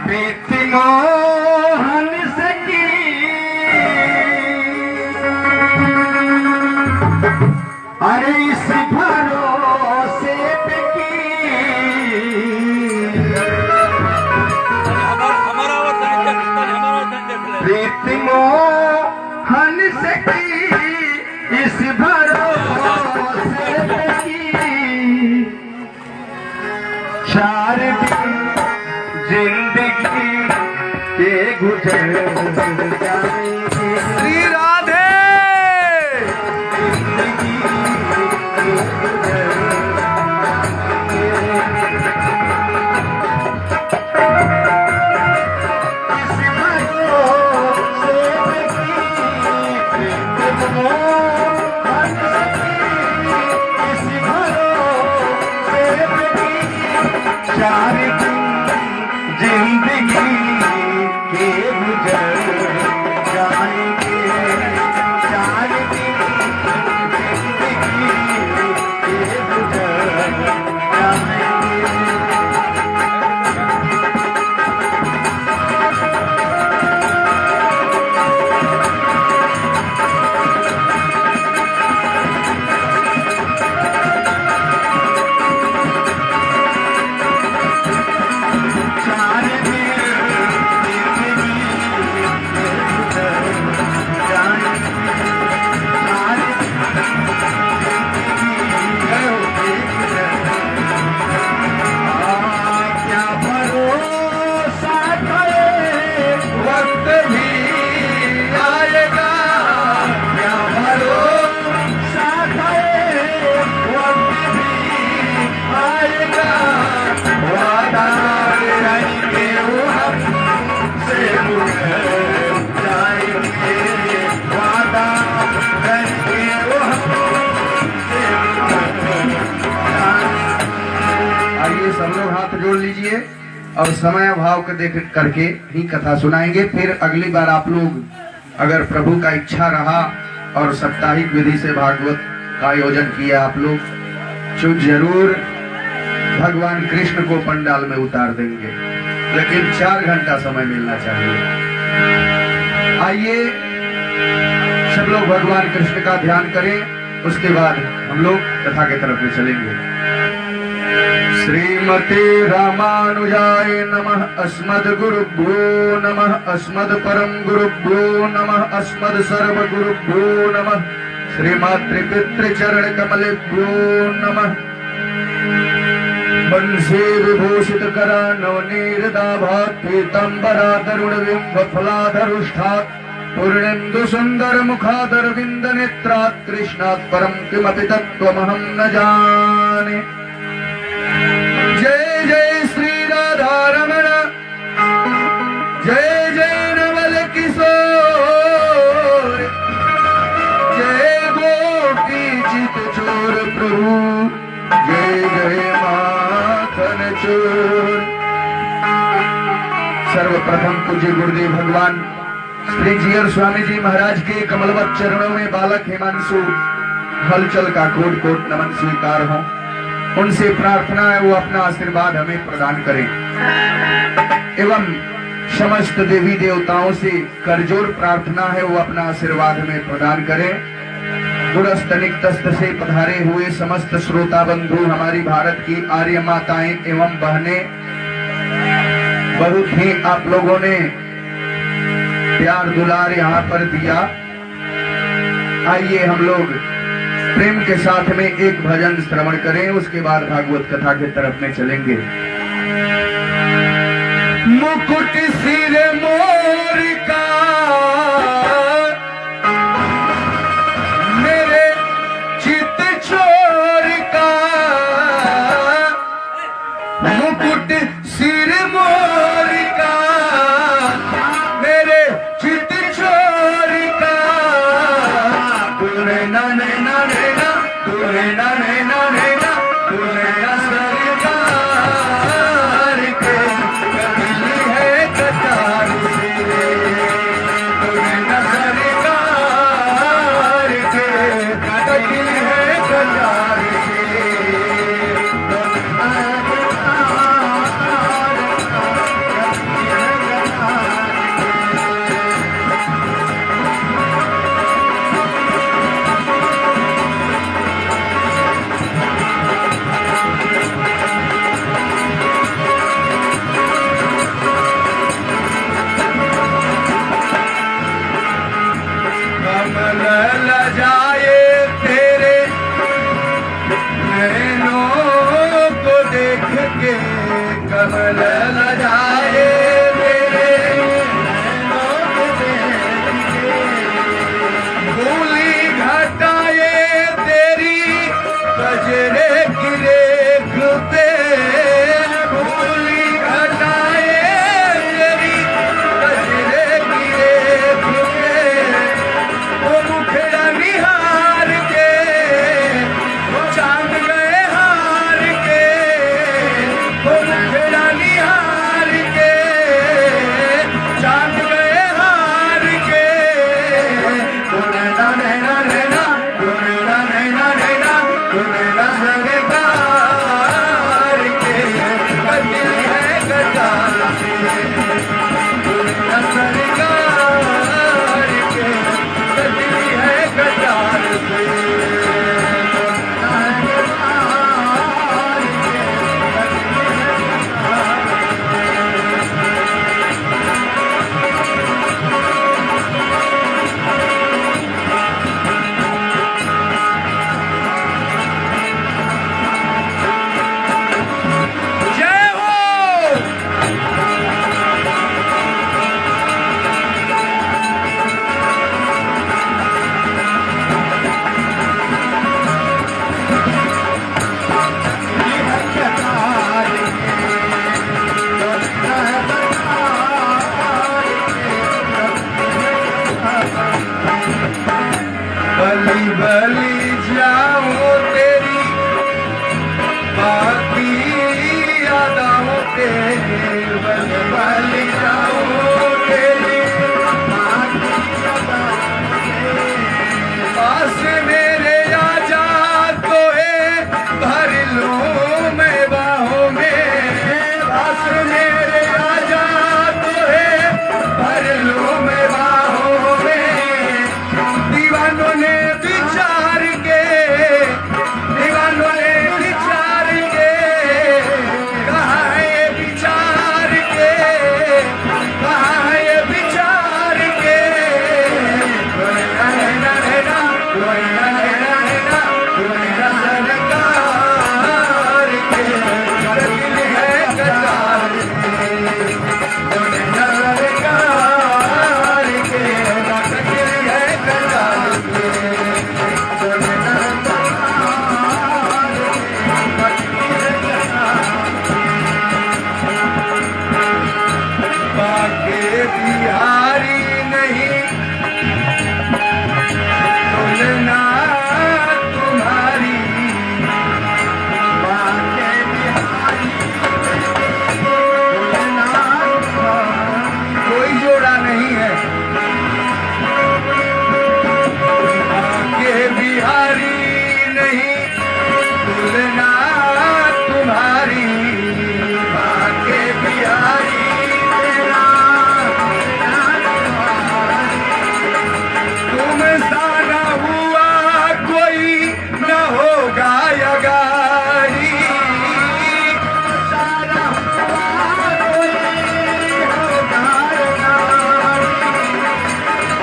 प्रीति मोहन सकी अरे इस भरोसे पे की प्रीति मोहन सकी इस भरोसे पे की चार दिन जिंदगी के गुजर जाएंगे श्री राधे जिंदगी के गुजर इस भरोसे पे की प्रीति मोहन सकी इस भरोसे पे की चार दिन जिंदगी के गुजर जाएंगे चार दिन जिंदगी के गुजर जाएंगे सब लोग हाथ जोड़ लीजिए और समय अभाव को देख करके ही कथा सुनाएंगे। फिर अगली बार आप लोग अगर प्रभु का इच्छा रहा और साप्ताहिक विधि से भागवत का आयोजन किया आप लोग तो जरूर भगवान कृष्ण को पंडाल में उतार देंगे, लेकिन 4 घंटा समय मिलना चाहिए। आइए सब लोग भगवान कृष्ण का ध्यान करें, उसके बाद हम लोग कथा के तरफ में चलेंगे। श्रीमते रामानुजाय नमः अस्मद् गुरुभ्यो नमः अस्मद् परम गुरुभ्यो नमः अस्मद् सर्व गुरुभ्यो नमः श्रीमातृपितृ चरण कमलेभ्यो नमः। वंशे विभूषित करा नवनीरदाभात् पीताम्बरा तरुण बिंब फलाधरुष्ठात् पूर्णेन्दु सुंदर मुखादर विंद नेत्रात् कृष्णात् परम किमपि तत्त्वमहं न जाने। जय जय श्री राधा रमण जय जय नवल किशोर जय गोपी चित चोर प्रभु जय जय माखन चोर। सर्वप्रथम पूज्य गुरुदेव भगवान श्री जीयर स्वामी जी महाराज के कमलवत चरणों में बालक हिमांशु हलचल का कोट कोट नमन स्वीकार हो। उनसे प्रार्थना है वो अपना आशीर्वाद हमें प्रदान करें एवं समस्त देवी देवताओं से करजोर प्रार्थना है वो अपना आशीर्वाद हमें प्रदान करें। दूरस्थ निकटस्थ से पधारे हुए समस्त श्रोता बंधु हमारी भारत की आर्य माताएं एवं बहनें, बहुत ही आप लोगों ने प्यार दुलार यहाँ पर दिया। आइए हम लोग प्रेम के साथ में एक भजन श्रवण करें, उसके बाद भागवत कथा के तरफ में चलेंगे। मुकुट सिर मोर का मेरे चित चोर का मुकुट सिर मोर का मेरे चित चोर का तुरे नाने नाने ना तुरे नाने नाने ना तुरे सरकार के कबील है कतार से कमल लजाए भूली घटाए तेरी गजरे की रेख पे भूली घटाए तेरी गजरे की रेख पे वो मुखड़ा निहार के वो चांद गए हार के वो मुखड़ा निहार के चांद गए हार के नैना नैना नैना नैना नैना नैना नैना सरकार के कदिल है गजार के नैना सरकार के कदिल है गजार के जय हो बली बली जाऊं तेरी बाकी यादाओं पे बली बली जाऊं तेरी बाकी यादाओं पे पास मेरे आ जा तो है भर लूं मैं बाहों में पास मेरे आ जा तो है भर लूं मैं बाहों में दीवानों ने विचार के दीवानों ने विचार के कहा है ये विचार के कहा है ये विचार के नैना नैना नैना नैना नैना नैना नैना सरकार के दिल है गजार के नैना सरकार के दिल है गजार के बाके बिहारी नहीं तुलना तुम्हारी बाके बिहारी तुलना कोई जोड़ा नहीं है बाके बिहारी नहीं तुलना तुम्हारी बाके बिहारी तुम साना हुआ कोई न होगा यगारी साना हुआ कोई होगा यगारी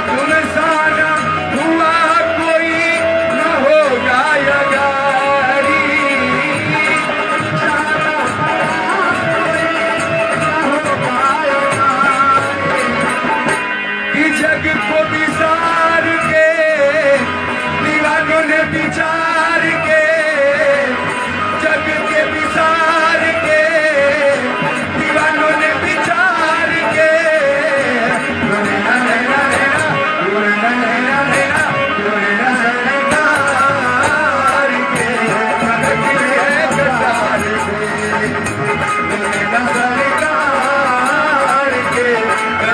तुम साना हुआ कोई न होगा यगारी साना हुआ कोई न होगा यगारी कि जग को विसार के दीवानों ने विचार के जग के विसार के दीवानों ने विचार के नैना नैना नैना नैना नैना नैना नैना सरकार के दिल है गजार के नैना सरकार के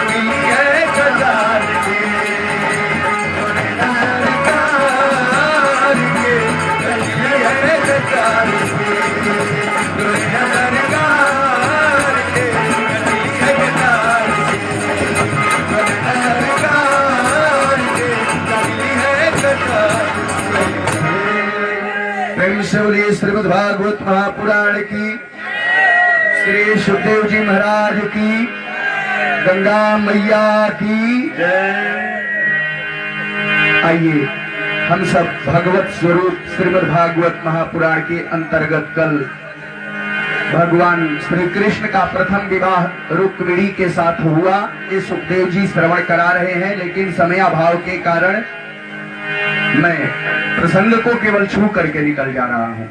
दिल है गजार के नैना सरकार के दिल है गजार के नैना सरकार के दिल है गजार के नैना सरकार के दिल है गजार के प्रेम से बोलिए श्रीमद् भागवत महापुराण की श्री सुखदेव जी महाराज की गंगा मैया की आइए हम सब भगवत स्वरूप श्रीमद् भागवत महापुराण के अंतर्गत कल भगवान श्री कृष्ण का प्रथम विवाह रुक्मिणी के साथ हुआ। ये सुखदेव जी श्रवण करा रहे हैं, लेकिन समयाभाव के कारण मैं प्रसंग को केवल छू करके निकल जा रहा हूँ।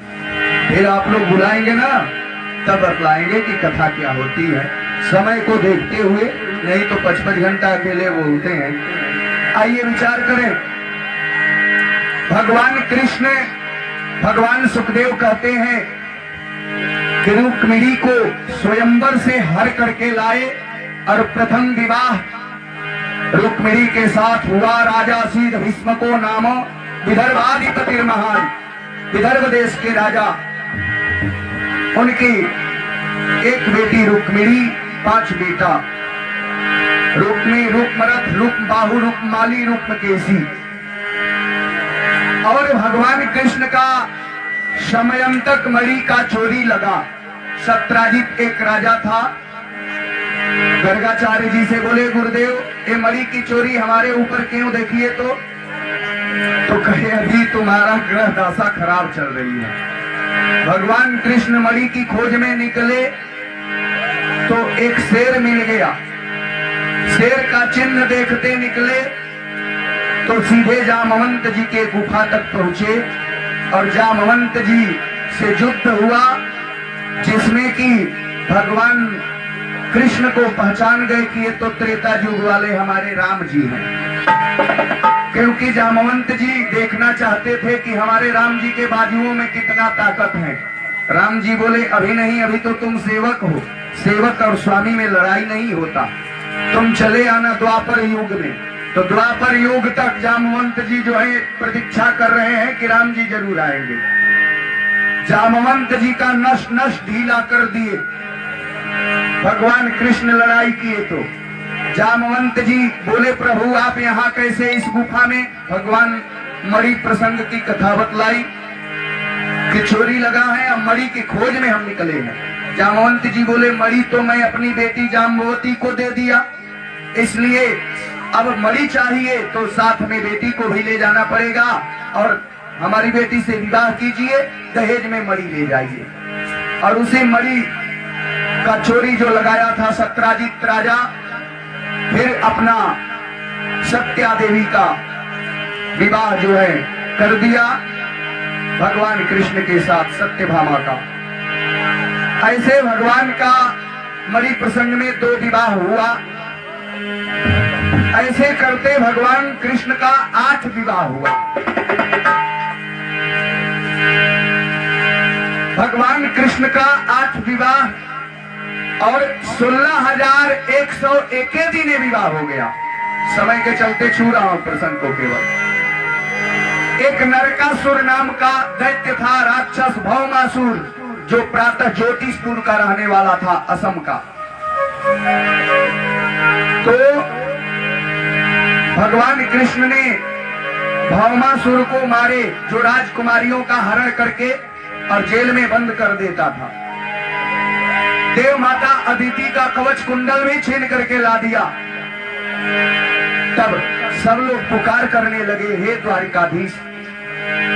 फिर आप लोग बुलाएंगे ना, तब बतलाएंगे कि कथा क्या होती है। समय को देखते हुए, नहीं तो 55 घंटा अकेले बोलते हैं। आइए विचार करें। भगवान कृष्ण, भगवान सुखदेव कहते हैं कि रुक्मिणी को स्वयंवर से हर करके लाए और प्रथम विवाह रुक्मिणी के साथ हुआ। राजा सीध भीष्मको नाम विदर्भाधिपति महान, विदर्भ देश के राजा। उनकी एक बेटी रुक्मिणी, 5 बेटा, रुक्मी, रुक्मरथ, रुक्मबाहु, रुक्माली, रुक्मकेशी। और भगवान कृष्ण का समयंतक मणि का चोरी लगा। सत्राजित एक राजा था, गर्गाचार्य जी से बोले गुरुदेव ये मणि की चोरी हमारे ऊपर क्यों देखिए तो कहे अभी तुम्हारा ग्रह दशा खराब चल रही है। भगवान कृष्ण मणि की खोज में निकले तो एक शेर मिल गया। शेर का चिन्ह देखते निकले तो सीधे जामवंत जी के गुफा तक पहुंचे और जामवंत जी से युद्ध हुआ, जिसमें कि भगवान कृष्ण को पहचान गए कि ये तो त्रेता युग वाले हमारे राम जी हैं। क्योंकि जामवंत जी देखना चाहते थे कि हमारे राम जी के बाजुओं में कितना ताकत है। राम जी बोले अभी नहीं, अभी तो तुम सेवक हो, सेवक और स्वामी में लड़ाई नहीं होता, तुम चले आना द्वापर युग में। तो द्वापर युग तक जामवंत जी जो है प्रतीक्षा कर रहे हैं कि राम जी जरूर आएंगे। जामवंत जी का नस नस ढीला कर दिए भगवान कृष्ण लड़ाई किए तो। जामवंत जी बोले प्रभु आप यहाँ कैसे इस गुफा में? भगवान मणि प्रसंग की कथा बतलाई कि चोरी लगा है, अब मणि की खोज में हम निकले हैं। जामवंत जी बोले मणि तो मैं अपनी बेटी जाम्बवती को दे दिया, इसलिए अब मणि चाहिए तो साथ में बेटी को भी ले जाना पड़ेगा और हमारी बेटी से विवाह कीजिए, दहेज में मणि ले जाइए। और उसी मणि का चोरी जो लगाया था सत्राजित राजा, फिर अपना सत्या देवी का विवाह जो है कर दिया भगवान कृष्ण के साथ सत्यभामा का। ऐसे भगवान का मणि प्रसंग में 2 विवाह हुआ। ऐसे करते भगवान कृष्ण का 8 विवाह हुआ। भगवान कृष्ण का 8 विवाह और 16,101 दिने विवाह हो गया। समय के चलते छू रहा हूं प्रसंग को केवल। एक नरकासुर नाम का दैत्य था, राक्षस भौमासुर, जो प्रातः ज्योतिषपुर का रहने वाला था, असम का। तो भगवान कृष्ण ने भौमासुर को मारे, जो राजकुमारियों का हरण करके और जेल में बंद कर देता था। देव माता अदिति का कवच कुंडल भी छीन करके ला दिया। तब सब लोग पुकार करने लगे, हे द्वारिकाधीश,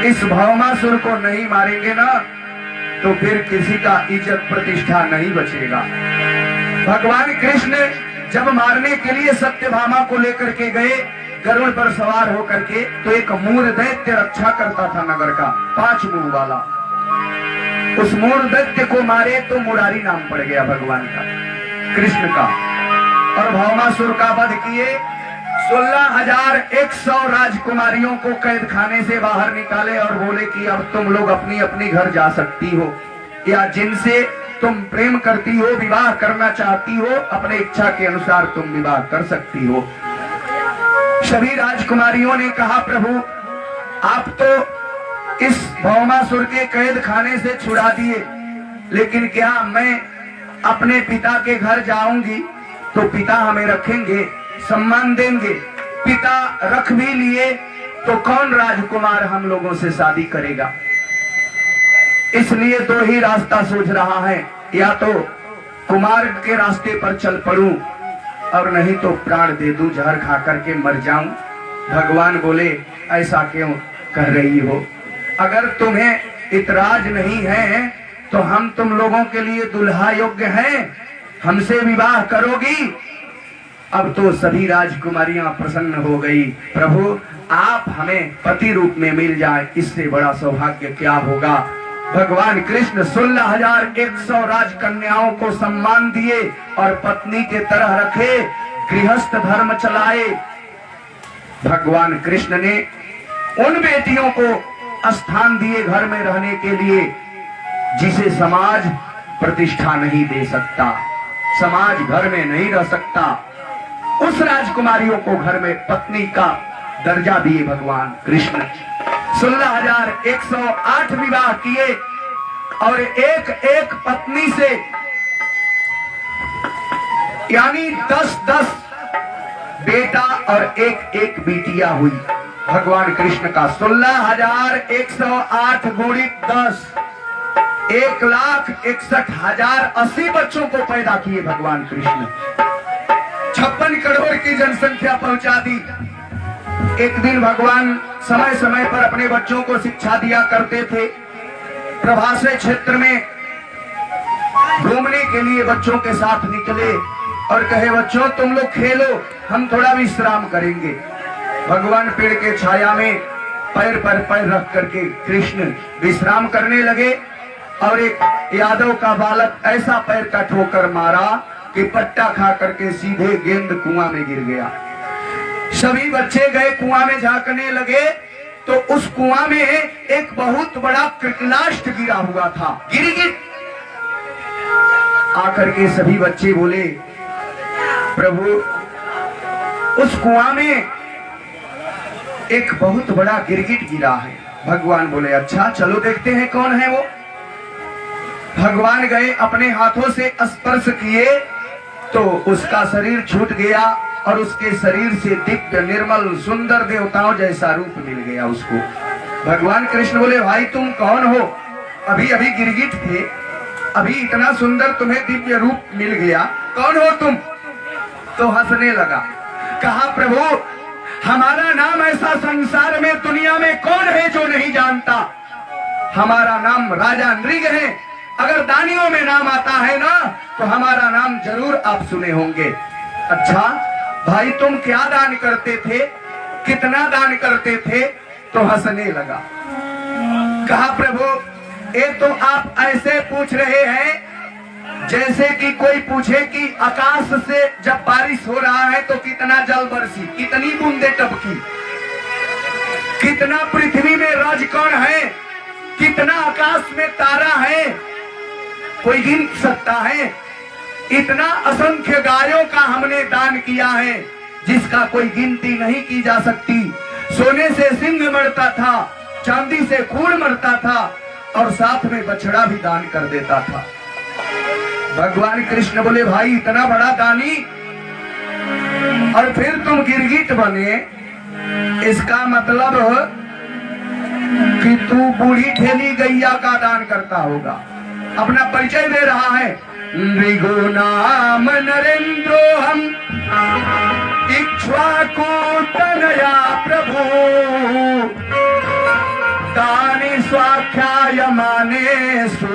इस भौमासुर को नहीं मारेंगे ना तो फिर किसी का इज्जत प्रतिष्ठा नहीं बचेगा। भगवान कृष्ण जब मारने के लिए सत्यभामा को लेकर के गए गरुड़ पर सवार होकर के, तो एक मूर दैत्य रक्षा करता था नगर का, 5 मुंह वाला। उस मूर दैत्य को मारे तो मुरारी नाम पड़ गया भगवान का, कृष्ण का। और भौमासुर का वध किए। 16,100 राजकुमारियों को कैद खाने से बाहर निकाले और बोले कि अब तुम लोग अपनी अपनी घर जा सकती हो, या जिनसे तुम प्रेम करती हो, विवाह करना चाहती हो, अपने इच्छा के अनुसार तुम विवाह कर सकती हो। सभी राजकुमारियों ने कहा प्रभु आप तो इस भौमासुर के कैद खाने से छुड़ा दिए, लेकिन क्या मैं अपने पिता के घर जाऊंगी तो पिता हमें रखेंगे, सम्मान देंगे? पिता रख भी लिए तो कौन राजकुमार हम लोगों से शादी करेगा? इसलिए 2 ही रास्ता सोच रहा है, या तो कुमार के रास्ते पर चल पड़ूं और नहीं तो प्राण दे दूं, जहर खा करके मर जाऊं। भगवान बोले ऐसा क्यों कर रही हो? अगर तुम्हें इतराज नहीं है तो हम तुम लोगों के लिए दुल्हा योग्य हैं, हमसे विवाह करोगी? अब तो सभी राजकुमारियां प्रसन्न हो गई। प्रभु आप हमें पति रूप में मिल जाए, इससे बड़ा सौभाग्य क्या होगा। भगवान कृष्ण 16,100 राजकन्याओं को सम्मान दिए और पत्नी के तरह रखे, गृहस्थ धर्म चलाए। भगवान कृष्ण ने उन बेटियों को स्थान दिए घर में रहने के लिए जिसे समाज प्रतिष्ठा नहीं दे सकता, समाज घर में नहीं रह सकता। उस राजकुमारियों को घर में पत्नी का दर्जा दिए भगवान कृष्ण। 16,108 विवाह किए और एक एक पत्नी से यानी 10-10 बेटा और एक एक बेटियां हुई। भगवान कृष्ण का 16,108 गुणित 10, 1,61,080 बच्चों को पैदा किए भगवान कृष्ण। 56 करोड़ की जनसंख्या पहुंचा दी। एक दिन भगवान समय समय पर अपने बच्चों को शिक्षा दिया करते थे। प्रभासे क्षेत्र में घूमने के लिए बच्चों के साथ निकले और कहे, बच्चों तुम लोग खेलो, हम थोड़ा विश्राम करेंगे। भगवान पेड़ के छाया में पैर पर पैर रख करके कृष्ण विश्राम करने लगे और एक यादव का बालक ऐसा पैर का ठोकर मारा कि पट्टा खा करके सीधे गेंद कुआं में गिर गया। सभी बच्चे गए कुआं में झांकने लगे तो उस कुआं में एक बहुत बड़ा कृतलाष्ट गिरा हुआ था, गिरगिट। आकर के सभी बच्चे बोले, प्रभु उस कुआं में एक बहुत बड़ा गिरगिट गिरा है। भगवान बोले, अच्छा चलो देखते हैं कौन है वो। भगवान गए, अपने हाथों से स्पर्श किए तो उसका शरीर छूट गया और उसके शरीर से दिव्य निर्मल सुंदर देवताओं जैसा रूप मिल गया उसको। भगवान कृष्ण बोले, भाई तुम कौन हो? अभी अभी गिरगिट थे, अभी इतना सुंदर तुम्हें दिव्य रूप मिल गया, कौन हो तुम? तो हंसने लगा, कहा प्रभु हमारा नाम ऐसा संसार में दुनिया में कौन है जो नहीं जानता? हमारा नाम राजा नृग है। अगर दानियों में नाम आता है ना तो हमारा नाम जरूर आप सुने होंगे। अच्छा भाई तुम क्या दान करते थे, कितना दान करते थे? तो हंसने लगा, कहा प्रभु ये तो आप ऐसे पूछ रहे हैं जैसे कि कोई पूछे कि आकाश से जब बारिश हो रहा है तो कितना जल बरसी, कितनी बूंदे टपकी, कितना पृथ्वी में रजकण है, कितना आकाश में तारा है, कोई गिन सकता है? इतना असंख्य गायों का हमने दान किया है जिसका कोई गिनती नहीं की जा सकती। सोने से सिंह मरता था, चांदी से खून मरता था और साथ में बछड़ा भी दान कर देता था। भगवान कृष्ण बोले, भाई इतना बड़ा दानी और फिर तुम गिरगिट बने, इसका मतलब कि तू बूढ़ी ठेली गैया का दान करता होगा। अपना परिचय दे रहा है, नृगो नाम नरेंद्रो हम इक्ष्वाकुतनया प्रभु दानि स्वाख्यायमाने सु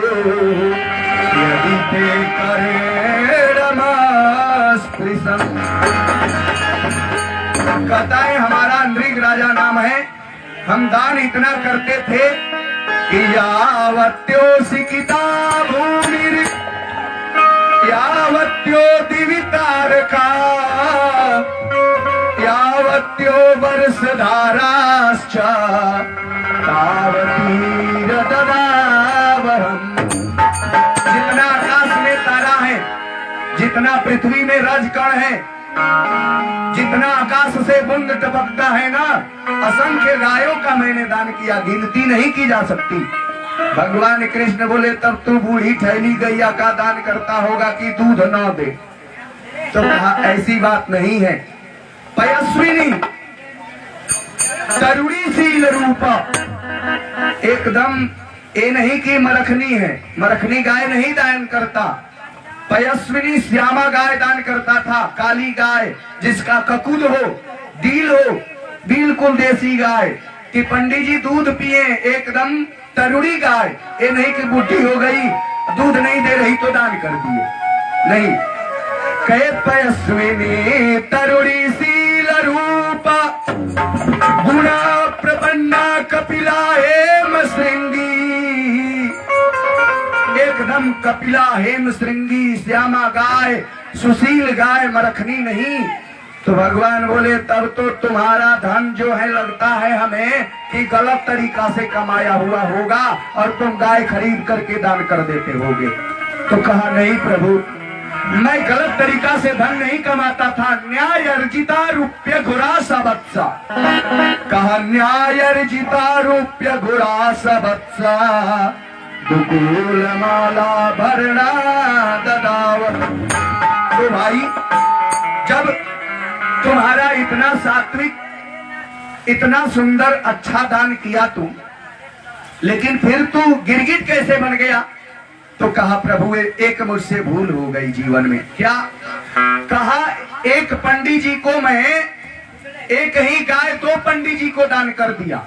यदि ते करे रमास्पृशं। कहता है हमारा नृग राजा नाम है, हम दान इतना करते थे कि यावत्योऽसि किताभूमिर् यावत्यो दिवितारका यावत्यो वर्षधाराश्च तावतीरददावहम्। जितना आकाश में तारा है, जितना पृथ्वी में रजकण है, जितना आकाश से बूंद टपकता है ना, असंख्य गायों का मैंने दान किया, गिनती नहीं की जा सकती। भगवान कृष्ण बोले, तब तू बूढ़ी ठहली गैया का दान करता होगा कि दूध न दे। तो कहा ऐसी बात नहीं है। पयस्विनी तरुणीशील रूपा, एकदम ये नहीं कि मरखनी है, मरखनी गाय नहीं दान करता। पयस्विनी श्यामा गाय दान करता था, काली गाय जिसका ककुल हो, दिल हो, बिल्कुल देसी गाय कि पंडित जी दूध पिए एकदम तरुणी गाय, ये नहीं कि बूढ़ी हो गई दूध नहीं दे रही तो दान कर दिए, नहीं। कहे पयस्विनी तरुणी शील रूपा गुणा प्रपन्ना कपिला हेम श्रृंगी, एकदम कपिला हेम श्रृंगी श्यामा गाय, सुशील गाय, मरखनी नहीं। तो भगवान बोले तब तो तुम्हारा धन जो है लगता है हमें कि गलत तरीका से कमाया हुआ होगा और तुम गाय खरीद करके दान कर देते होगे। तो कहा नहीं प्रभु, मैं गलत तरीका से धन नहीं कमाता था, न्याय अर्जिता रुप्य घुरास वत्सा। कहा न्याय अर्जिता रुप्य घुरास वत्सा, दुकूल माला भरना ददाव। तो भाई जब तुम्हारा इतना सात्विक, इतना सुंदर अच्छा दान किया तू, लेकिन फिर तू गिरगिट कैसे बन गया? तो कहा प्रभु एक मुझसे भूल हो गई जीवन में। क्या? कहा एक पंडित जी को मैं एक ही गाय 2 पंडित जी को दान कर दिया।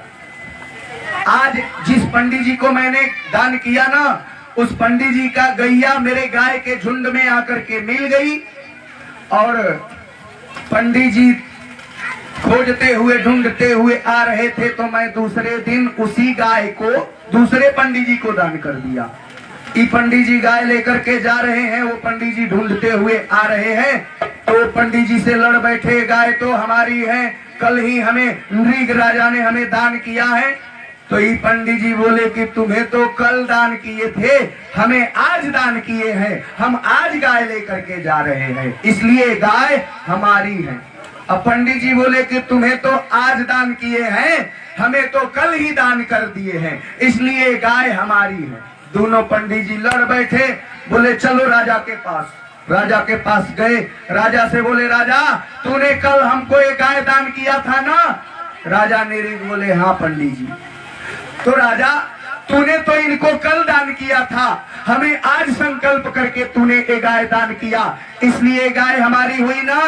आज जिस पंडित जी को मैंने दान किया ना, उस पंडित जी का गैया मेरे गाय के झुंड में आकर के मिल गई और पंडित जी खोजते हुए ढूंढते हुए आ रहे थे, तो मैं दूसरे दिन उसी गाय को दूसरे पंडित जी को दान कर दिया। ये पंडित जी गाय लेकर के जा रहे हैं, वो पंडित जी ढूंढते हुए आ रहे हैं, तो पंडित जी से लड़ बैठे, गाय तो हमारी है, कल ही हमें नृग राजा ने हमें दान किया है। तो ये पंडित जी बोले कि तुम्हें तो कल दान किए थे, हमें आज दान किए हैं, हम आज गाय लेकर के जा रहे हैं, इसलिए गाय हमारी है। अब पंडित जी बोले कि तुम्हें तो आज दान किए हैं, हमें तो कल ही दान कर दिए हैं, इसलिए गाय हमारी है। दोनों पंडित जी लड़ बैठे, बोले चलो राजा के पास। राजा के पास गए, राजा से बोले राजा तूने कल हमको एक गाय दान किया था ना? राजा नृग बोले हाँ पंडित जी। तो राजा तूने तो इनको कल दान किया था, हमें आज संकल्प करके तूने एक गाय दान किया, इसलिए गाय हमारी हुई ना?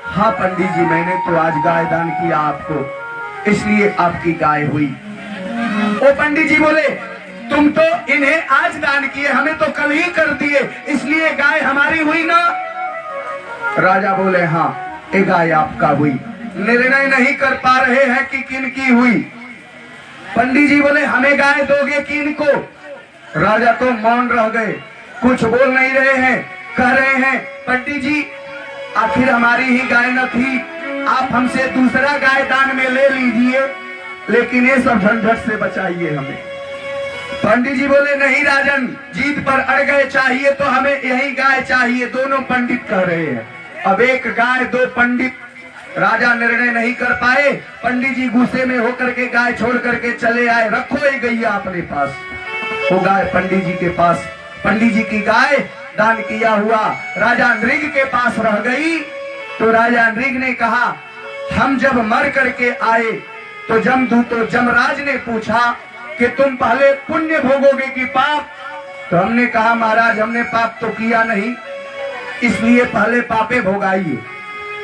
हाँ पंडित जी मैंने तो आज गाय दान किया आपको, इसलिए आपकी गाय हुई। वो पंडित जी बोले तुम तो इन्हें आज दान किए, हमें तो कल ही कर दिए, इसलिए गाय हमारी हुई ना? राजा बोले हाँ ये गाय आपका हुई। निर्णय नहीं कर पा रहे हैं कि किन की हुई। पंडित जी बोले हमें गाय दोगे किन को? राजा तो मौन रह गए, कुछ बोल नहीं रहे हैं, कह रहे हैं पंडित जी आखिर हमारी ही गाय न थी, आप हमसे दूसरा गाय दान में ले लीजिए, लेकिन ये सब झंझट से बचाइए हमें। पंडित जी बोले नहीं राजन, जीत पर अड़ गए, चाहिए तो हमें यही गाय चाहिए। दोनों पंडित कह रहे हैं, अब एक गाय 2 पंडित। राजा निर्णय नहीं कर पाए, पंडित जी गुस्से में होकर के गाय छोड़ करके चले आए। रखो ये गैया अपने पास। वो गाय पंडित जी के पास, पंडित जी की गाय दान किया हुआ राजा नृग के पास रह गई। तो राजा नृग ने कहा हम जब मर करके आए तो जमराज ने पूछा कि तुम पहले पुण्य भोगोगे कि पाप? तो हमने कहा महाराज हमने पाप तो किया नहीं, इसलिए पहले पापे भोगाइए।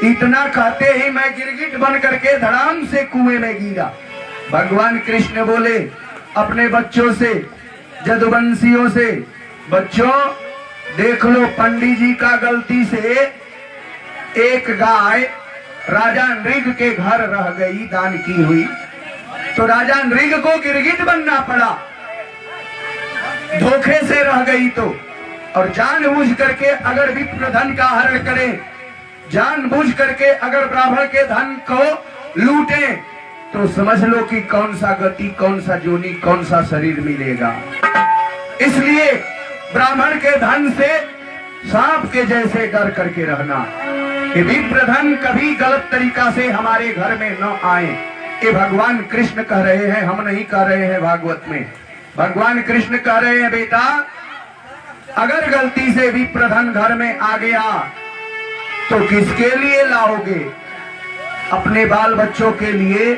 इतना कहते ही मैं गिरगिट बन करके धड़ाम से कुएं में गिरा। भगवान कृष्ण बोले अपने बच्चों से, जदुवंशियों से, बच्चों देख लो पंडित जी का गलती से एक गाय राजा नृग के घर रह गई, दान की हुई, तो राजा नृग को गिरगिट बनना पड़ा, धोखे से रह गई तो। और जानबूझ करके अगर विप्र धन का हरण करें, जानबूझ करके अगर ब्राह्मण के धन को लूटे, तो समझ लो कि कौन सा गति, कौन सा जोनी, कौन सा शरीर मिलेगा। इसलिए ब्राह्मण के धन से सांप के जैसे डर करके रहना कि विप्र धन कभी गलत तरीका से हमारे घर में न आए। ये भगवान कृष्ण कह रहे हैं, हम नहीं कह रहे हैं। भागवत में भगवान कृष्ण कह रहे हैं बेटा अगर गलती से विप्र धन घर में आ गया तो किसके लिए लाओगे? अपने बाल बच्चों के लिए।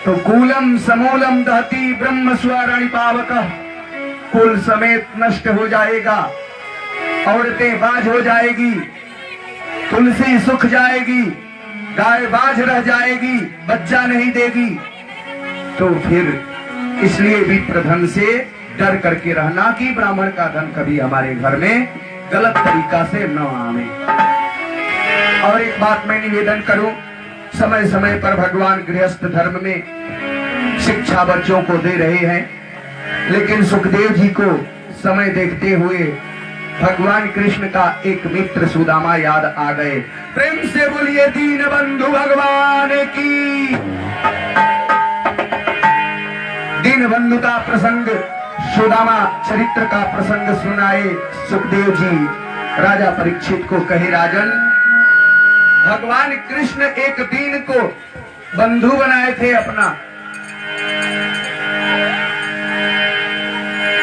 तो कूलम समूलम दहती ब्रह्म स्वरणि पावकः, कुल समेत नष्ट हो जाएगा, औरतें बाज हो जाएगी, तुलसी सूख जाएगी, गाय बाज रह जाएगी, बच्चा नहीं देगी। तो फिर इसलिए विप्र धन से डर करके रहना कि ब्राह्मण का धन कभी हमारे घर में गलत तरीका से न आवे। और एक बात मैं निवेदन करूं, समय समय पर भगवान गृहस्थ धर्म में शिक्षा बच्चों को दे रहे हैं, लेकिन सुखदेव जी को समय देखते हुए भगवान कृष्ण का एक मित्र सुदामा याद आ गए। प्रेम से बोलिए दीन बंधु भगवान की। दीन बंधु का प्रसंग, सुदामा चरित्र का प्रसंग सुनाए सुखदेव जी राजा परीक्षित को। कहे राजन, भगवान कृष्ण एक दीन को बंधु बनाए थे अपना।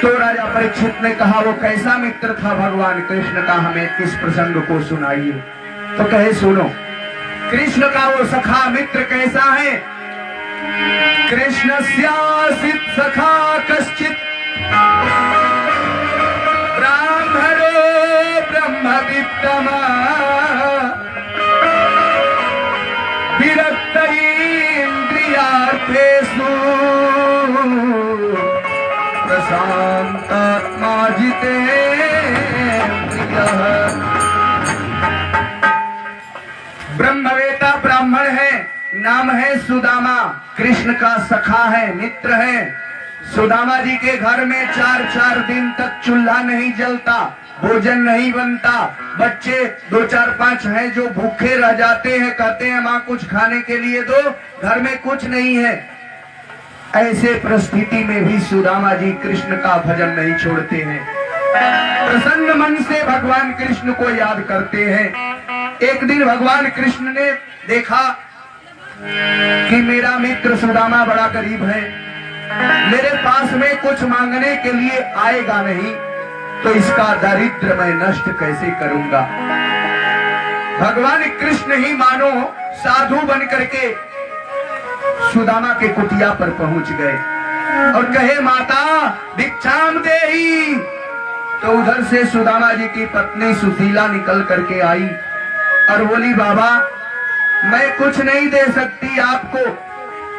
तो राजा परीक्षित ने कहा वो कैसा मित्र था भगवान कृष्ण का, हमें इस प्रसंग को सुनाइए। तो कहे सुनो, कृष्ण का वो सखा मित्र कैसा है। कृष्णस्यासीत् सखा कश्चित् ब्राह्मणो ब्रह्मवित्तमा विरक्त इंद्रियार्थेषु प्रशांतात्मा जितेन्द्रियः। ब्रह्मवेता ब्राह्मण है, नाम है सुदामा, कृष्ण का सखा है, मित्र है। सुदामा जी के घर में 4-4 दिन तक चूल्हा नहीं जलता, भोजन नहीं बनता। बच्चे 2-4-5 हैं जो भूखे रह जाते हैं, कहते हैं माँ कुछ खाने के लिए दो, घर में कुछ नहीं है। ऐसे परिस्थिति में भी सुदामा जी कृष्ण का भजन नहीं छोड़ते हैं, प्रसन्न मन से भगवान कृष्ण को याद करते हैं। एक दिन भगवान कृष्ण ने देखा कि मेरा मित्र सुदामा बड़ा गरीब है, मेरे पास में कुछ मांगने के लिए आएगा नहीं, तो इसका दारिद्र्य मैं नष्ट कैसे करूंगा। भगवान कृष्ण ही मानो साधु बन करके सुदामा के कुटिया पर पहुंच गए और कहे माता भिक्षाम देहि। तो उधर से सुदामा जी की पत्नी सुशीला निकल करके आई और बोली बाबा मैं कुछ नहीं दे सकती आपको।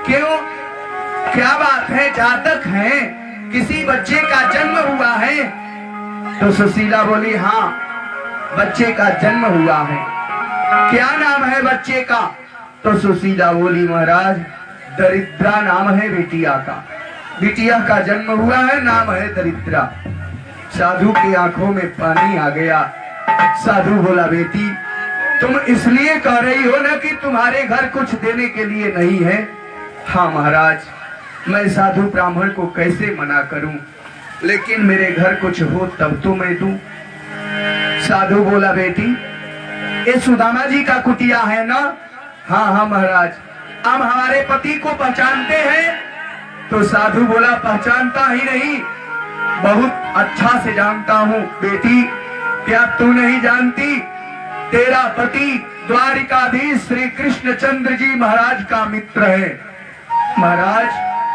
क्यों, क्या बात है, जातक है, किसी बच्चे का जन्म हुआ है। तो सुशीला बोली हाँ बच्चे का जन्म हुआ है। क्या नाम है बच्चे का। तो सुशीला बोली महाराज दरिद्रा नाम है बिटिया का, बिटिया का जन्म हुआ है, नाम है दरिद्रा। साधु की आंखों में पानी आ गया। साधु बोला बेटी तुम इसलिए कह रही हो ना कि तुम्हारे घर कुछ देने के लिए नहीं है। हाँ महाराज मैं साधु ब्राह्मण को कैसे मना करूं, लेकिन मेरे घर कुछ हो तब तो मैं दूं। साधु बोला बेटी ये सुदामा जी का कुटिया है ना। हाँ हाँ महाराज, हम हमारे पति को पहचानते हैं। तो साधु बोला पहचानता ही नहीं, बहुत अच्छा से जानता हूँ बेटी। क्या तू नहीं जानती, तेरा पति द्वारिकाधीश श्री कृष्ण चंद्र जी महाराज का मित्र है। महाराज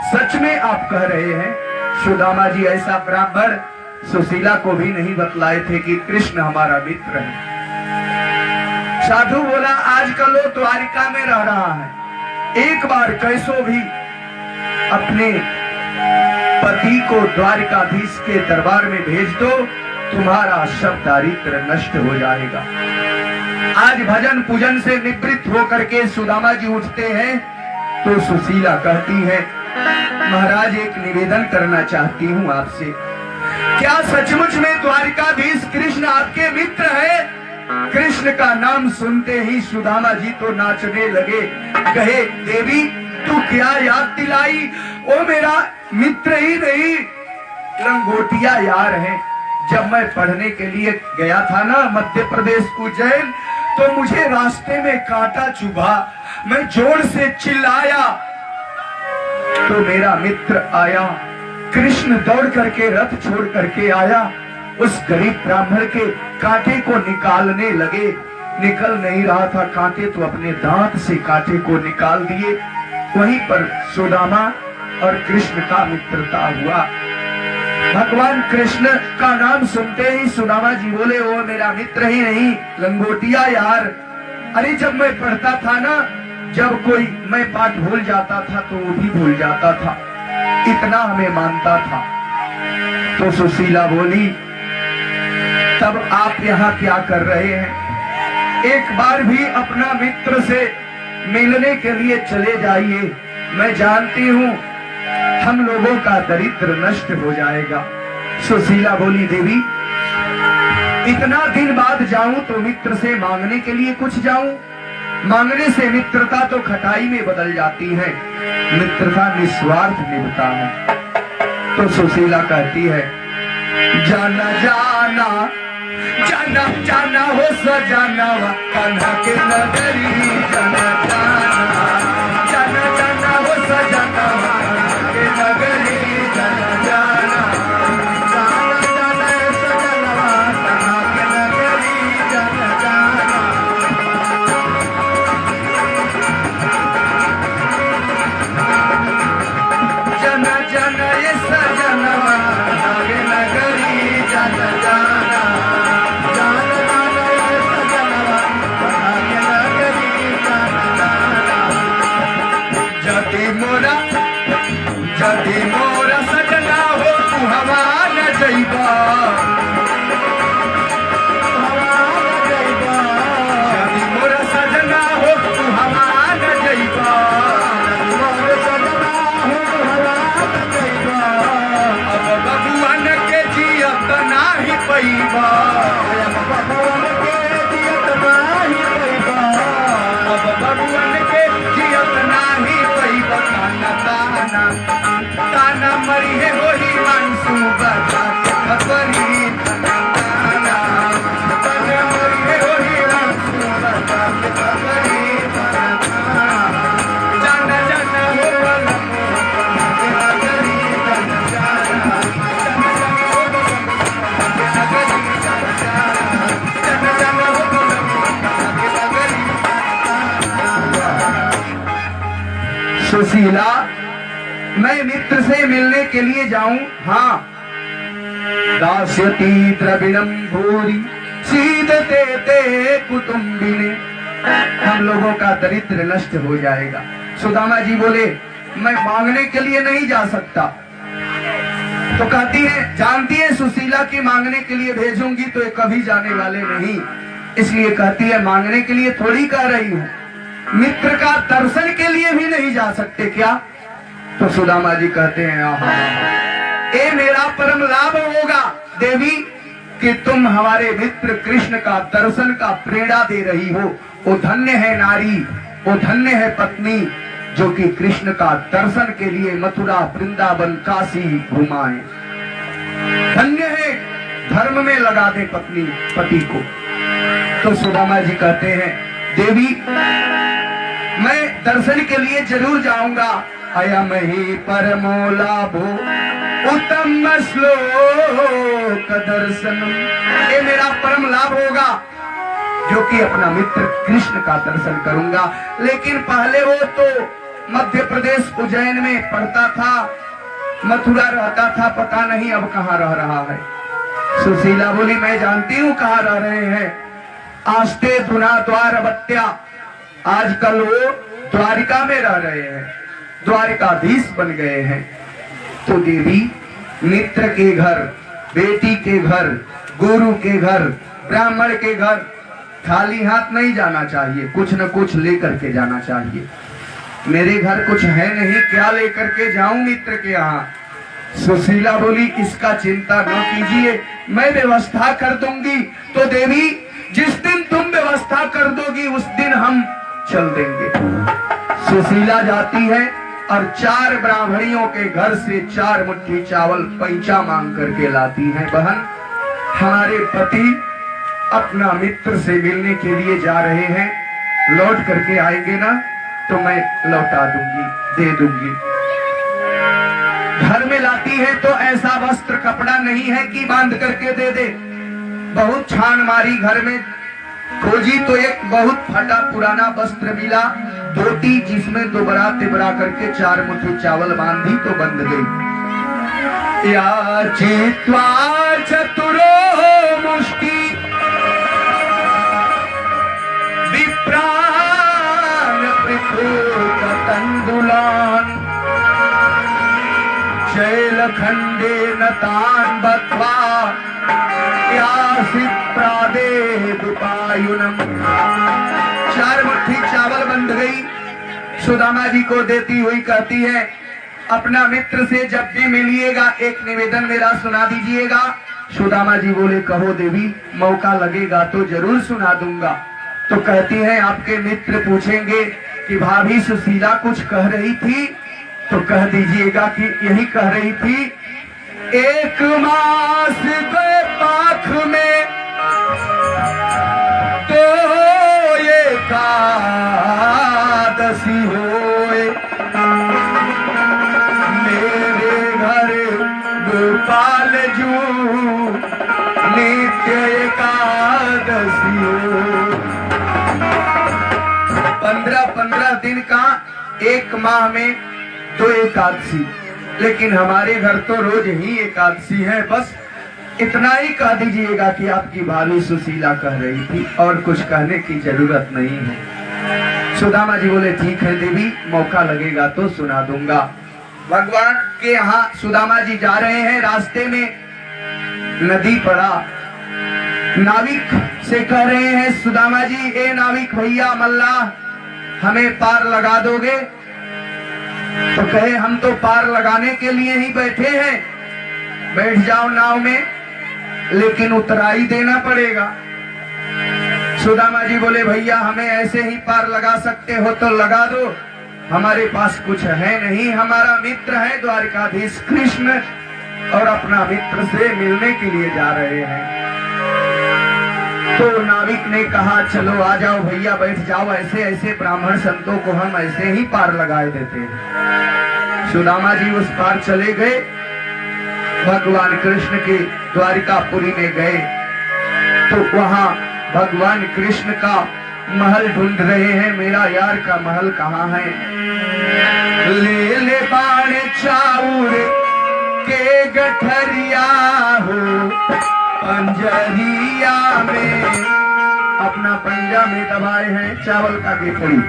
सच में आप कह रहे हैं। सुदामा जी ऐसा ब्राह्मण सुशीला को भी नहीं बतलाए थे कि कृष्ण हमारा मित्र है। साधु बोला आजकल वो द्वारिका में रह रहा है, एक बार कैसो भी अपने पति को द्वारिकाधीश के दरबार में भेज दो, तुम्हारा सब दारिद्र्य नष्ट हो जाएगा। आज भजन पूजन से निवृत्त होकर के सुदामा जी उठते हैं तो सुशीला कहती है महाराज एक निवेदन करना चाहती हूँ आपसे। क्या सचमुच में द्वारिकाधीश कृष्ण आपके मित्र है। कृष्ण का नाम सुनते ही सुदामा जी तो नाचने लगे। कहे देवी तू क्या याद दिलाई, वो मेरा मित्र ही नहीं लंगोटिया यार है। जब मैं पढ़ने के लिए गया था ना मध्य प्रदेश उज्जैन, तो मुझे रास्ते में कांटा चुभा, मैं जोर से चिल्लाया तो मेरा मित्र आया। कृष्ण दौड़ करके रथ छोड़ करके आया, उस गरीब ब्राह्मण के कांटे को निकालने लगे। निकल नहीं रहा था कांटे, तो अपने दांत से कांटे को निकाल दिए। वहीं पर सुदामा और कृष्ण का मित्रता हुआ। भगवान कृष्ण का नाम सुनते ही सुदामा जी बोले वो मेरा मित्र ही नहीं लंगोटिया यार। अरे जब मैं पढ़ता था ना, जब कोई मैं पाठ भूल जाता था तो वो भी भूल जाता था। इतना हमें मानता था। तो सुशीला बोली, तब आप यहाँ क्या कर रहे हैं? एक बार भी अपना मित्र से मिलने के लिए चले जाइए, मैं जानती हूँ हम लोगों का दरिद्र नष्ट हो जाएगा। सुशीला बोली, देवी इतना दिन बाद जाऊं तो मित्र से मांगने के लिए कुछ जाऊं? मांगने से मित्रता तो खटाई में बदल जाती है, मित्रता निस्वार्थ निभता है। तो सुशीला कहती है, जाना जाना जाना जाना हो सजाना कान्हा के नगरी, जाना जाना जाना जाना हो सजाना कान्हा के नगरी, जाना जाना जाना जाना हो सजाना कान्हा के नगरी, जाना जाना। जाना जाना ये सजाना कान्हा के नगरी, जाना जाना जदि मोरा सजना हो तू हवा न जइबा, जदि मोरा सजना हो तू हवा न जइबा, अब बबुअन के जियत नाही पैबा, अब बबुअन के जियत नाही पैबा। ताना ताना ताना मरी है होली मानसू बता के खबरी, ताना ताना मरी है होली मानसू बता के खबरी, जाना जाना हो बलम के नगरी, जाना जाना जाना जाना हो बलम के नगरी, जाना जाना जाना जाना हो बलम के नगरी। सुशीला, मैं मित्र से मिलने के लिए जाऊं? हाँ। दास्यति द्रविणम भूरि सीदते ते कुटुंबिने, हम लोगों का दरिद्र नष्ट हो जाएगा। सुदामा जी बोले, मैं मांगने के लिए नहीं जा सकता। तो कहती है, जानती है सुशीला की मांगने के लिए भेजूंगी तो ये कभी जाने वाले नहीं, इसलिए कहती है मांगने के लिए थोड़ी कह रही हूँ, मित्र का दर्शन के लिए भी नहीं जा सकते क्या? तो सुदामा जी कहते हैं, आहा, ये मेरा परम लाभ होगा देवी कि तुम हमारे मित्र कृष्ण का दर्शन का प्रेरणा दे रही हो। वो धन्य है नारी, वो धन्य है पत्नी जो कि कृष्ण का दर्शन के लिए मथुरा वृंदावन काशी घुमाए। धन्य है, धर्म में लगा दे पत्नी पति को। तो सुदामा जी कहते हैं, देवी मैं दर्शन के लिए जरूर जाऊंगा। अयम ही परमो लाभो उत्तम श्लोक दर्शन, ये मेरा परम लाभ होगा जो कि अपना मित्र कृष्ण का दर्शन करूंगा। लेकिन पहले वो तो मध्य प्रदेश उज्जैन में पढ़ता था, मथुरा रहता था, पता नहीं अब कहाँ रह रहा है। सुशीला बोली, मैं जानती हूँ कहाँ रह रहे हैं। आस्ते धुना द्वार बत्या, आजकल वो द्वारिका में रह रहे हैं, द्वारिकाधीश बन गए हैं। तो देवी मित्र के घर, बेटी के घर, गुरु के घर, ब्राह्मण के घर खाली हाथ नहीं जाना चाहिए, कुछ न कुछ लेकर के जाना चाहिए। मेरे घर कुछ है नहीं, क्या लेकर के जाऊं मित्र के यहाँ? सुशीला बोली, इसका चिंता न कीजिए, मैं व्यवस्था कर दूंगी। तो देवी जिस दिन तुम व्यवस्था कर दोगी उस दिन हम चल देंगे। सुशीला जाती है और 4 ब्राह्मणियों के घर से 4 मुट्ठी चावल पैंचा मांग करके लाती हैं। बहन, हमारे पति अपना मित्र से मिलने के लिए जा रहे हैं, लौट करके आएंगे ना तो मैं लौटा दूंगी, दे दूंगी। घर में लाती है तो ऐसा वस्त्र कपड़ा नहीं है कि बांध करके दे दे। बहुत छान मारी, घर में खोजी तो एक बहुत फटा पुराना वस्त्र मिला, धोती जिसमें दोबरा तिबरा करके 4 मुट्ठी चावल बांधी तो बंध गई। या चित्वा चतुरो मुष्टि विप्रान पृथुक तंदुलान प्रादेपायुनम। 4 मुट्ठी चावल बंध गई, सुदामा जी को देती हुई कहती है, अपना मित्र से जब भी मिलिएगा एक निवेदन मेरा सुना दीजिएगा। सुदामा जी बोले, कहो देवी, मौका लगेगा तो जरूर सुना दूंगा। तो कहती है, आपके मित्र पूछेंगे कि भाभी सुशीला कुछ कह रही थी, तो कह दीजिएगा कि यही कह रही थी, 1 मास गए पाख में तो एकादशी होए, मेरे घर गोपाल जू नित्य एकादशी हो। 15 दिन का 1 माह में 2 एकादशी, लेकिन हमारे घर तो रोज ही एकादशी है। बस इतना ही कह दीजिएगा कि आपकी भाभी सुशीला कह रही थी, और कुछ कहने की जरूरत नहीं है। सुदामा जी बोले, ठीक है देवी, मौका लगेगा तो सुना दूंगा। भगवान के यहाँ सुदामा जी जा रहे हैं, रास्ते में नदी पड़ा, नाविक से कह रहे हैं, सुदामा जी, ए नाविक भैया, मल्लाह, हमें पार लगा दोगे? तो कहे, हम तो पार लगाने के लिए ही बैठे हैं, बैठ जाओ नाव में, लेकिन उतराई देना पड़ेगा। सुदामा जी बोले, भैया हमें ऐसे ही पार लगा सकते हो तो लगा दो, हमारे पास कुछ है नहीं, हमारा मित्र है द्वारिकाधीश कृष्ण, और अपना मित्र से मिलने के लिए जा रहे हैं। तो नाविक ने कहा, चलो आ जाओ भैया, बैठ जाओ, ऐसे ऐसे ब्राह्मण संतों को हम ऐसे ही पार लगाए देते हैं। सुदामा जी उस पार चले गए, भगवान कृष्ण के द्वारिकापुरी में गए, तो वहां भगवान कृष्ण का महल ढूंढ रहे हैं, मेरा यार का महल कहाँ है। ले ले बाण चाउर के गठरिया हो पंजरिया में, अपना पंजा में दबाए हैं चावल का गेठरी।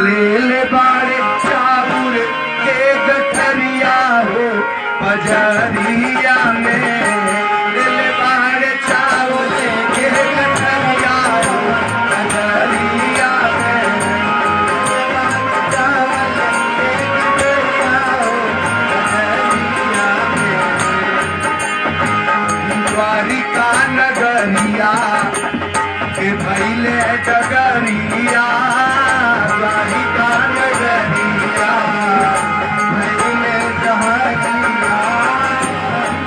ले ले बाण चाउर के गठरिया हो पंजरिया में, ले ले बाण चावल के गठरिया हो पंजरिया में, चावल के गठरिया हो पंजरिया में। द्वारिका नगरिया के भैले डगरिया, द्वारिका नगरिया भैले डगरिया,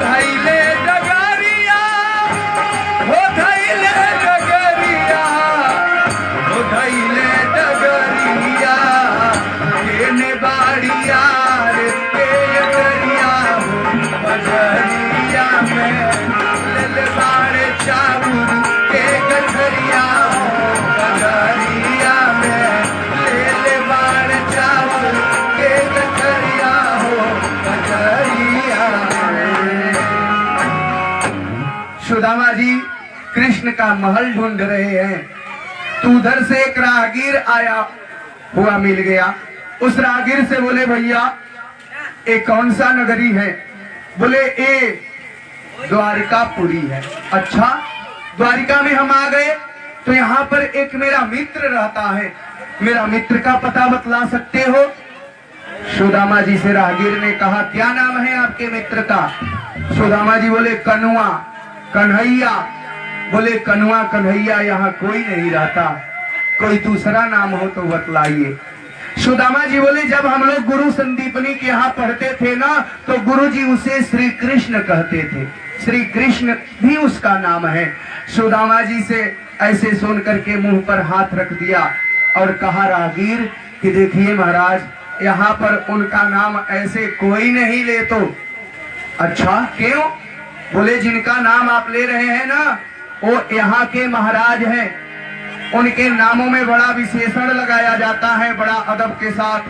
भैले डगरिया हो धैले डगरिया, हो धैले डगरिया, केने बाड़िया रे के डगरिया हो बजरिया में, ले बाड़े चाउर के गठरिया हो बजरिया में, ले बाड़े चाउर के गठरिया हो बजरिया में। सुदामा जी कृष्ण का महल ढूंढ रहे हैं, तो उधर से एक राहगीर आया हुआ मिल गया। उस राहगीर से बोले, भैया ये कौन सा नगरी है? बोले, ये द्वारिकापुरी है। अच्छा, द्वारिका में हम आ गए, तो यहाँ पर एक मेरा मित्र रहता है, मेरा मित्र का पता बतला सकते हो? सुदामा जी से राहगीर ने कहा, क्या नाम है आपके मित्र का? सुदामा जी बोले, कन्हुआ कन्हैया। बोले, कन्हुआ कन्हैया यहाँ कोई नहीं रहता, कोई दूसरा नाम हो तो बतलाइए। सुदामा जी बोले, जब हम लोग गुरु संदीपनी के यहाँ पढ़ते थे ना, तो गुरु जी उसे श्री कृष्ण कहते थे, श्री कृष्ण भी उसका नाम है। सुदामा जी से ऐसे सुन करके मुंह पर हाथ रख दिया और कहा, राहगीर कि देखिए महाराज, यहाँ पर उनका नाम ऐसे कोई नहीं ले तो। अच्छा, क्यों? बोले, जिनका नाम आप ले रहे हैं ना, वो यहाँ के महाराज हैं, उनके नामों में बड़ा विशेषण लगाया जाता है, बड़ा अदब के साथ।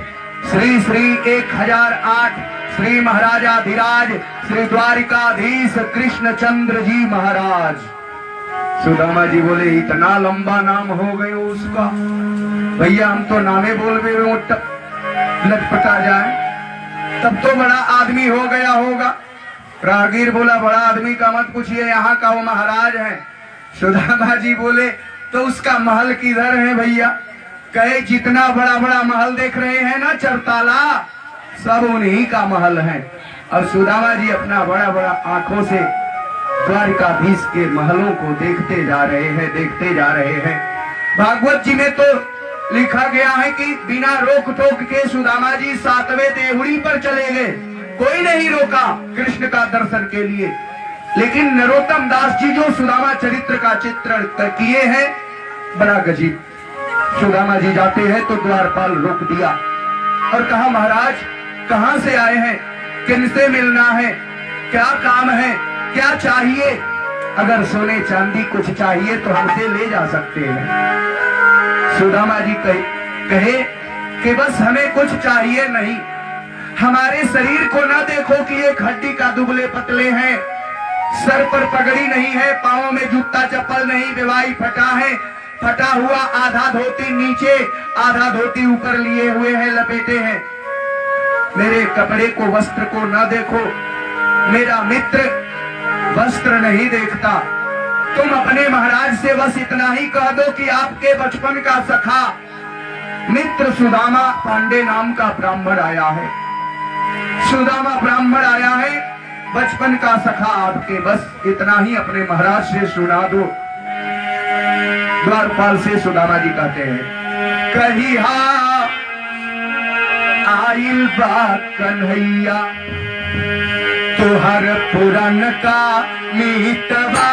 श्री श्री 1008 श्री महाराजाधिराज श्री द्वारिकाधीश कृष्णचंद्र जी महाराज। सुदामा जी बोले, इतना लंबा नाम हो गए उसका, भैया हम तो नामे बोल में लटपटा जाए, तब तो बड़ा आदमी हो गया होगा। राहगीर बोला, बड़ा आदमी का मत पूछिए, यहाँ का वो महाराज है, सुदामा जी बोले तो उसका महल किधर है भैया? कहे जितना बड़ा बड़ा महल देख रहे हैं ना चरताला, सब उन्हीं का महल है। और सुदामा जी अपना बड़ा बड़ा आंखों से द्वारिकाधीश के महलों को देखते जा रहे हैं, देखते जा रहे हैं। भागवत जी में तो लिखा गया है कि बिना रोक टोक के सुदामा जी 7वें देवड़ी पर चले गए, कोई नहीं रोका कृष्ण का दर्शन के लिए। लेकिन नरोत्तम दास जी जो सुदामा चरित्र का चित्रण किए हैं, बड़ा गजीब। सुदामा जी जाते हैं तो द्वारपाल रोक दिया और कहा महाराज कहां से आए हैं, किनसे मिलना है, क्या काम है, क्या चाहिए? अगर सोने चांदी कुछ चाहिए तो हमसे ले जा सकते हैं। सुदामा जी कहे कि बस हमें कुछ चाहिए नहीं, हमारे शरीर को ना देखो कि एक हड्डी का दुबले पतले हैं, सर पर पगड़ी नहीं है, पांवों में जूता चप्पल नहीं, बेवाई फटा है, फटा हुआ आधा धोती नीचे आधा धोती ऊपर लिए हुए हैं, लपेटे हैं। मेरे कपड़े को वस्त्र को न देखो, मेरा मित्र वस्त्र नहीं देखता। तुम अपने महाराज से बस इतना ही कह दो कि आपके बचपन का सखा मित्र सुदामा पांडे नाम का ब्राह्मण आया है, सुदामा ब्राह्मण आया है, बचपन का सखा आपके, बस इतना ही अपने महाराज से सुना दो। द्वारपाल से सुदामा जी कहते हैं कही आइल बा कन्हैया तुहर पुरान का मीतवा